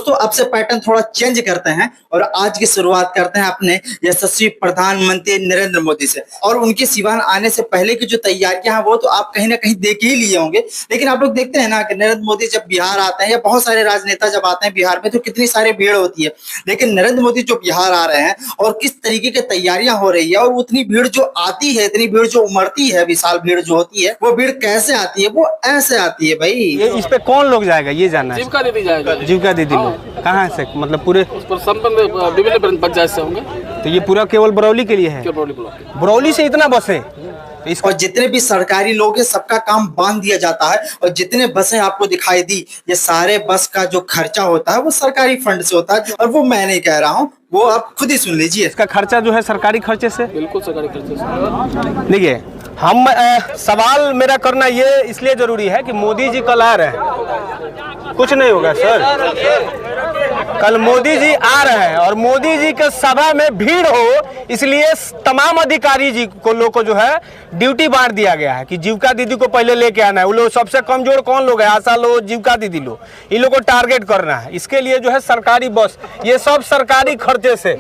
दोस्तों अब से पैटर्न थोड़ा चेंज करते हैं और आज की शुरुआत करते हैं अपने यशस्वी प्रधानमंत्री नरेंद्र मोदी से। और उनके सिवान आने से पहले की जो तैयारियां हैं वो तो आप कहीं ना कहीं देख ही लिए होंगे, लेकिन आप लोग देखते हैं ना कि नरेंद्र मोदी जब बिहार आते हैं या बहुत सारे राजनेता जब आते हैं बिहार में तो कितनी सारी भीड़ होती है। लेकिन नरेंद्र मोदी जो बिहार आ रहे हैं और किस तरीके की तैयारियां हो रही है और उतनी भीड़ जो आती है, इतनी भीड़ जो उमड़ती है, विशाल भीड़ जो होती है वो भीड़ कैसे आती है? वो ऐसे आती है भाई। ये इस पे कौन लोग जाएगा ये जानना है। जीविका दीदी जाएगा। जीविका दीदी लोग कहाँ से, मतलब पूरे संपन्न विभिन्न पंचायत से होंगे। तो ये पूरा केवल बरौली के लिए है? बरौली से इतना बस है और जितने भी सरकारी लोग हैं सबका काम बांध दिया जाता है और जितने बसें आपको दिखाई दी ये सारे बस का जो खर्चा होता है वो सरकारी फंड से होता है। और वो मैं नहीं कह रहा हूँ, वो आप खुद ही सुन लीजिए। इसका खर्चा जो है सरकारी खर्चे से? बिल्कुल सरकारी खर्चे से। देखिए हम सवाल मेरा करना ये इसलिए जरूरी है कि मोदी जी कल आ रहे हैं। कुछ नहीं होगा सर, कल मोदी जी आ रहे हैं और मोदी जी के सभा में भीड़ हो इसलिए तमाम अधिकारी जी को लोग को जो है ड्यूटी बांट दिया गया है कि जीविका दीदी को पहले लेके आना है। वो लोग सबसे कमजोर कौन लोग है? आशा लोग, जीविका दीदी लोग, इन लोगों को टारगेट करना है। इसके लिए जो है सरकारी बस, ये सब सरकारी खर्चे से,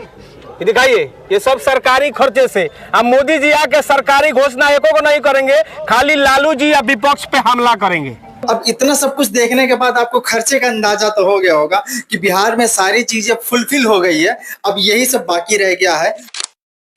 दिखाइए ये सब सरकारी खर्चे से। अब मोदी जी आके सरकारी घोषणा एको को नहीं करेंगे, खाली लालू जी या विपक्ष पे हमला करेंगे। अब इतना सब कुछ देखने के बाद आपको खर्चे का अंदाजा तो हो गया होगा कि बिहार में सारी चीजें फुलफिल हो गई है, अब यही सब बाकी रह गया है।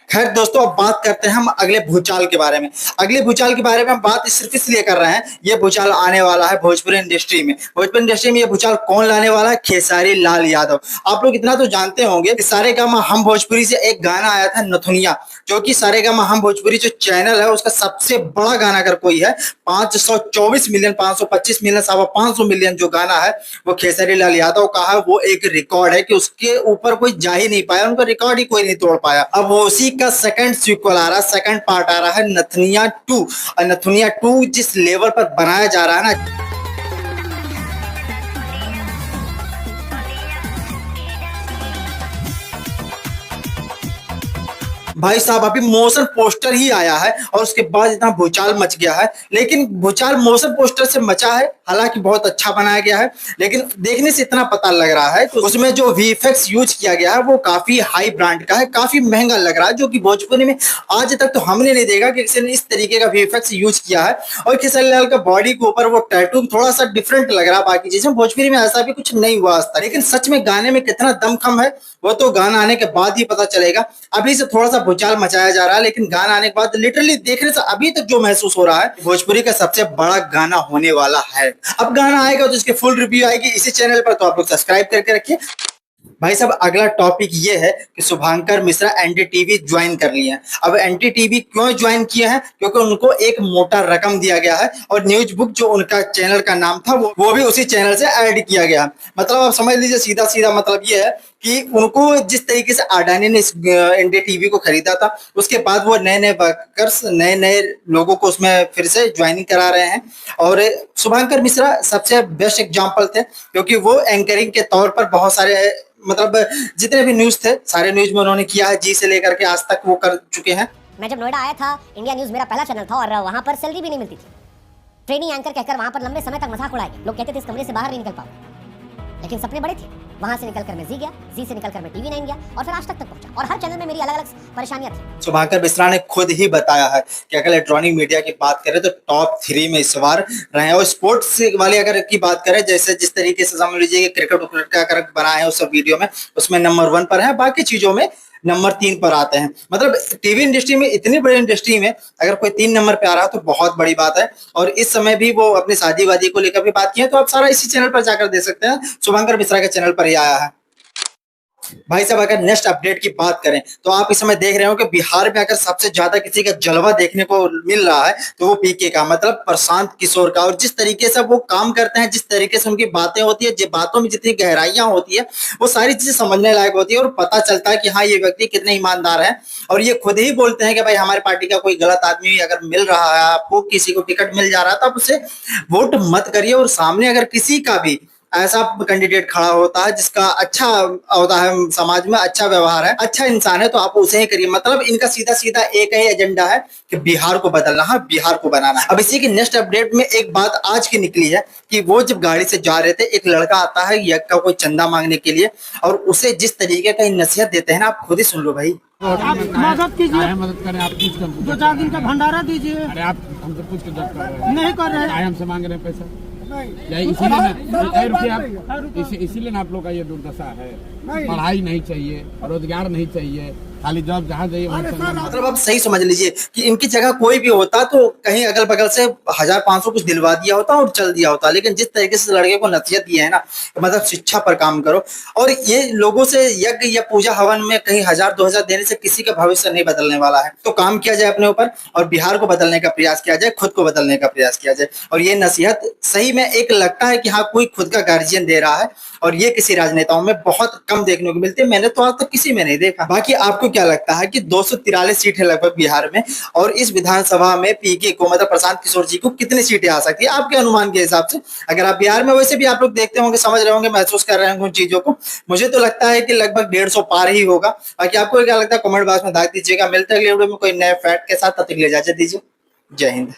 खैर दोस्तों अब बात करते हैं हम अगले भूचाल के बारे में। अगले भूचाल के बारे में हम बात सिर्फ इसलिए कर रहे हैं, ये भूचाल आने वाला है भोजपुरी इंडस्ट्री में। भोजपुरी इंडस्ट्री में ये भूचाल कौन लाने वाला है? खेसारी लाल यादव। आप लोग इतना तो जानते होंगे कि सारेगामा हम भोजपुरी से एक गाना आया था नथुनिया, जो कि सारेगामा हम भोजपुरी जो चैनल है उसका सबसे बड़ा गाना अगर कोई है 524 मिलियन, 525 मिलियन, 550 मिलियन जो गाना है वो खेसारी लाल यादव का है। वो एक रिकॉर्ड है कि उसके ऊपर कोई जा ही नहीं पाया, उनका रिकॉर्ड ही कोई नहीं तोड़ पाया। अब वो उसी का सेकंड सीक्वल आ रहा है, सेकंड पार्ट आ रहा है नथुनिया 2। और नथुनिया 2 जिस लेवल पर बनाया जा रहा है ना, भाई साहब अभी मोशन पोस्टर ही आया है और उसके बाद इतना भूचाल मच गया है। लेकिन भूचाल मोशन पोस्टर से मचा है, हालांकि बहुत अच्छा बनाया गया है, लेकिन देखने से इतना पता लग रहा है कि उसमें जो वीएफएक्स यूज किया गया है वो काफी हाई ब्रांड का है, काफी महंगा लग रहा है, जो कि भोजपुरी में आज तक तो हमने नहीं देखा कि किसी ने इस तरीके का वीएफएक्स यूज किया है। और खेसारी लाल का बॉडी के ऊपर वो टैटू थोड़ा सा डिफरेंट लग रहा है, बाकी चीजें भोजपुरी में ऐसा भी कुछ नहीं हुआ आज तक। लेकिन सच में गाने में कितना दमखम है वो तो गाना आने के बाद ही पता चलेगा। अभी से थोड़ा सा भूचाल मचाया जा रहा है, लेकिन गाना आने के बाद लिटरली देखने से अभी तक जो महसूस हो रहा है भोजपुरी का सबसे बड़ा गाना होने वाला है। अब गाना आएगा तो इसकी फुल रिव्यू आएगी इसी चैनल पर, तो आप लोग सब्सक्राइब करके रखिए। भाई साहब अगला टॉपिक ये है कि शुभांकर मिश्रा एनडीटीवी ज्वाइन कर लिए हैं। अब एनडीटीवी क्यों ज्वाइन किए हैं? क्योंकि उनको एक मोटा रकम दिया गया है और न्यूज बुक जो उनका चैनल का नाम था वो भी उसी चैनल से ऐड किया गया। मतलब आप समझ लीजिए सीधा सीधा मतलब ये है कि उनको जिस तरीके से अडानी ने इस एनडीटीवी को खरीदा था उसके बाद वो नए नए वर्कर्स, नए नए लोगों को उसमें फिर से ज्वाइनिंग करा रहे हैं। और शुभांकर मिश्रा सबसे बेस्ट एग्जाम्पल थे क्योंकि वो एंकरिंग के तौर पर बहुत सारे मतलब जितने भी न्यूज थे सारे न्यूज में उन्होंने किया है, जी से लेकर के आज तक वो कर चुके हैं। मैं जब नोएडा आया था इंडिया न्यूज मेरा पहला चैनल था और वहां पर सैलरी भी नहीं मिलती थी। ट्रेनिंग एंकर कहकर वहां पर लंबे समय तक मजाक उड़ाए गए। लोग कहते थे इस कमरे से बाहर नहीं निकल पाओ, लेकिन सपने बड़े थे। वहां से निकलकर मैं जी गया, जी से निकलकर मैं टीवी 9 गया और फिर आज तक पहुंचा। और हर चैनल में मेरी अलग अलग परेशानियां थी। शुभांकर मिश्रा ने खुद ही बताया है कि अगर इलेक्ट्रॉनिक मीडिया की बात करें तो टॉप 3 में इस बार रहे हैं। और स्पोर्ट्स वाले अगर की बात करें, जैसे जिस तरीके से समझ लीजिए क्रिकेट का अगर बना है उस सब वीडियो में, उसमें नंबर 1 पर है, बाकी चीजों में नंबर 3 पर आते हैं। मतलब टीवी इंडस्ट्री में, इतनी बड़ी इंडस्ट्री में अगर कोई 3 नंबर पे आ रहा है तो बहुत बड़ी बात है। और इस समय भी वो अपनी शादी वादी को लेकर भी बात की है, तो आप सारा इसी चैनल पर जाकर देख सकते हैं, शुभांकर मिश्रा के चैनल पर ही आया है। भाई साहब अगर नेक्स्ट अपडेट की बात करें तो आप इस समय देख रहे हो कि बिहार में अगर सबसे ज्यादा किसी का जलवा देखने को मिल रहा है तो वो पीके का, मतलब प्रशांत किशोर का। और जिस तरीके से वो काम करते हैं, जिस तरीके से उनकी बातें होती है, जिस बातों में जितनी गहराइयां होती है, वो सारी चीजें समझने लायक होती है और पता चलता है कि हाँ ये व्यक्ति कितने ईमानदार है। और ये खुद ही बोलते हैं कि भाई हमारी पार्टी का कोई गलत आदमी अगर मिल रहा है, आपको किसी को टिकट मिल जा रहा है तो आप उसे वोट मत करिए। और सामने अगर किसी का भी ऐसा कैंडिडेट खड़ा होता है जिसका अच्छा होता है, समाज में अच्छा व्यवहार है, अच्छा इंसान है, तो आप उसे ही करिए। मतलब इनका सीधा सीधा एक ही एजेंडा है कि बिहार को बदलना है, बिहार को बनाना है। अब इसी की नेक्स्ट अपडेट में एक बात आज की निकली है कि वो जब गाड़ी से जा रहे थे, एक लड़का आता है यज्ञ का कोई चंदा मांगने के लिए, और उसे जिस तरीके का नसीहत देते हैं ना, आप खुद ही सुन लो भाई। आप मदद कीजिए, मदद करें, आप पूछ कर 2-4 दिन का भंडारा दीजिए। अरे आप हमसे पूछ के जब कर रहे हैं, नहीं कर रहे हैं। आए हमसे मांग रहे हैं पैसा, या इसीलिए ना रुपये आप इसीलिए ना आप लोग का ये दुर्दशा है। पढ़ाई नहीं चाहिए, रोजगार नहीं चाहिए, खाली जॉब जहाँ जाइए वहाँ चल जाना। मतलब आप सही समझ लीजिए कि इनकी जगह कोई भी होता तो कहीं अगल बगल से 1000-500 कुछ दिलवा दिया होता और चल दिया होता, लेकिन जिस तरीके से लड़के को नसीहत दी है ना, मतलब शिक्षा पर काम करो। और ये लोगों से यज्ञ या पूजा हवन में कहीं 1000-2000 देने से किसी का भविष्य नहीं बदलने वाला है। तो काम किया जाए अपने ऊपर और बिहार को बदलने का प्रयास किया जाए, खुद को बदलने का प्रयास किया जाए। और ये नसीहत सही में एक लगता है कि हाँ कोई खुद का गार्जियन दे रहा है, और ये किसी राजनेताओं में बहुत कम देखने को मिलती है। मैंने तो आज तक किसी में नहीं देखा। बाकी आपको क्या लगता है कि 243 सीट है लगभग बिहार में, और इस विधानसभा में पीके को मतलब प्रशांत किशोर जी को कितनी सीटें आ सकती है आपके अनुमान के हिसाब से? अगर आप बिहार में, वैसे भी आप लोग देखते होंगे, समझ रहे होंगे, महसूस कर रहे होंगे उन चीजों को, मुझे तो लगता है कि लगभग 150 पार ही होगा। बाकी आपको क्या लगता है कमेंट बॉक्स में दाग दीजिएगा। मिलते हैं अगले वीडियो में कोई नए फैक्ट के साथ, तब तक के लिए इजाजत दीजिए। जय हिंद।